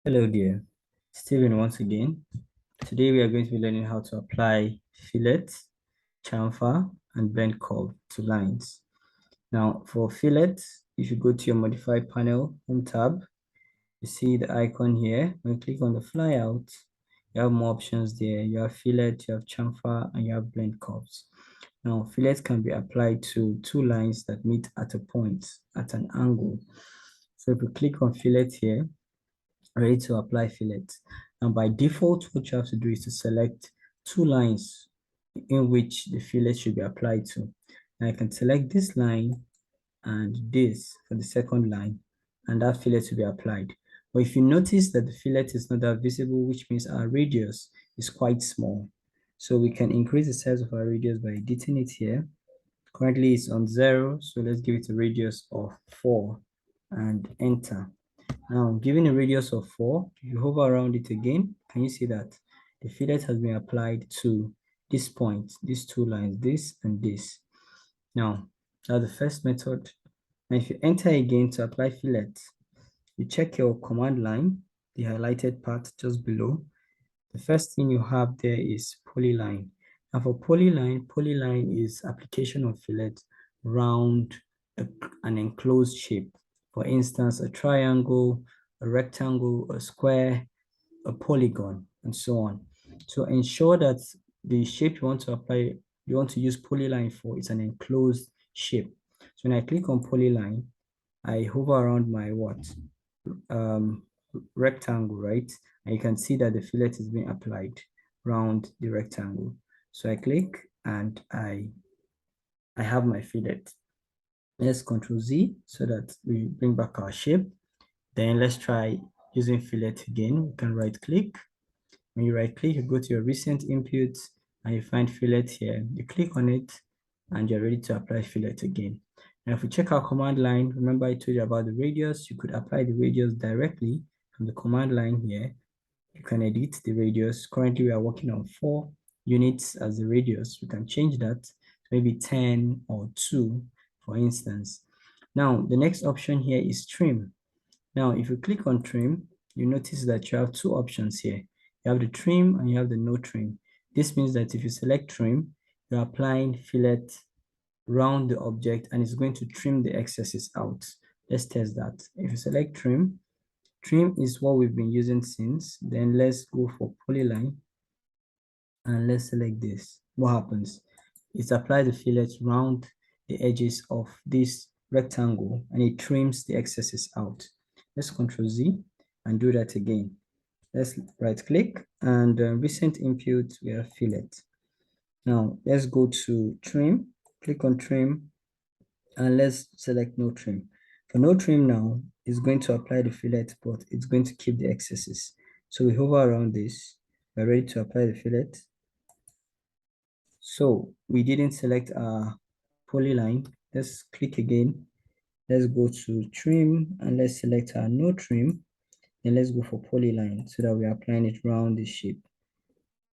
Hello dear, Stephen once again. Today we are going to be learning how to apply fillet, chamfer, and blend curve to lines. Now for fillet, if you go to your modify panel, home tab, you see the icon here. When you click on the flyout, you have more options there. You have fillet, you have chamfer, and you have blend curves. Now fillet can be applied to two lines that meet at a point, at an angle. So if you click on fillet here, ready to apply fillet. And by default, what you have to do is to select two lines in which the fillet should be applied to. And I can select this line and this for the second line, and that fillet to be applied. But if you notice that the fillet is not that visible, which means our radius is quite small. So we can increase the size of our radius by editing it here. Currently it's on 0, so let's give it a radius of 4 and enter. Now, given a radius of 4, if you hover around it again, can you see that the fillet has been applied to this point, these two lines, this and this. Now, that's the first method. And if you enter again to apply fillet, you check your command line, the highlighted part just below. The first thing you have there is polyline. And for polyline is application of fillet around an enclosed shape. For instance, a triangle, a rectangle, a square, a polygon, and so on. So ensure that the shape you want to apply, you want to use polyline for, is an enclosed shape. So when I click on polyline, I hover around my um, rectangle, right? And you can see that the fillet is being applied around the rectangle. So I click and I have my fillet. Let's Control Z so that we bring back our shape. Then let's try using fillet again. We can right click. When you right click, you go to your recent inputs and you find fillet here. You click on it and you're ready to apply fillet again. Now, if we check our command line, remember I told you about the radius. You could apply the radius directly from the command line here. You can edit the radius. Currently, we are working on 4 units as the radius. We can change that to maybe 10 or 2, for instance. Now, the next option here is trim. Now, if you click on trim, you notice that you have two options here. You have the trim and you have the no trim. This means that if you select trim, you're applying fillet around the object and it's going to trim the excesses out. Let's test that. If you select trim, trim is what we've been using since. Then let's go for polyline and let's select this. What happens? It's apply the fillet around the edges of this rectangle and it trims the excesses out. Let's Control Z and do that again. Let's right click and recent input, we have fillet. Now let's go to trim, click on trim and let's select no trim. For no trim now, it's going to apply the fillet, but it's going to keep the excesses. So we hover around this, we're ready to apply the fillet. So we didn't select our polyline. Let's click again. Let's go to trim and let's select our no trim. Then let's go for polyline so that we're applying it around the shape.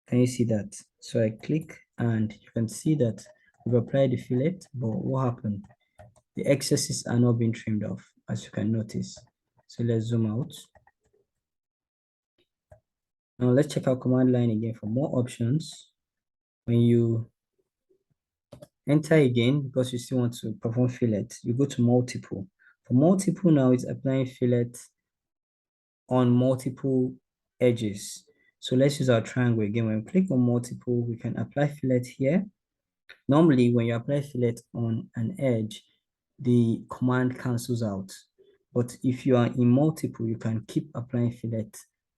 Can you see that? So I click and you can see that we've applied the fillet, but what happened? The excesses are not being trimmed off, as you can notice. So let's zoom out. Now let's check our command line again for more options. When you enter again, because you still want to perform fillet, you go to multiple. For multiple now, it's applying fillet on multiple edges. So let's use our triangle again. When we click on multiple, we can apply fillet here. Normally, when you apply fillet on an edge, the command cancels out. But if you are in multiple, you can keep applying fillet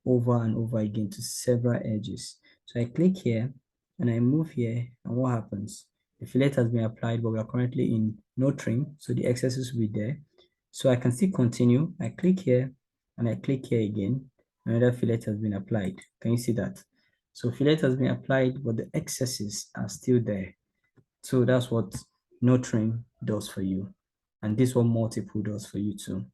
over and over again to several edges. So I click here and I move here, and what happens? The fillet has been applied, but we are currently in no trim, so the excesses will be there. So I can still continue. I click here and I click here again. Another fillet has been applied. Can you see that? So fillet has been applied, but the excesses are still there. So that's what no trim does for you. And this one multiple does for you too.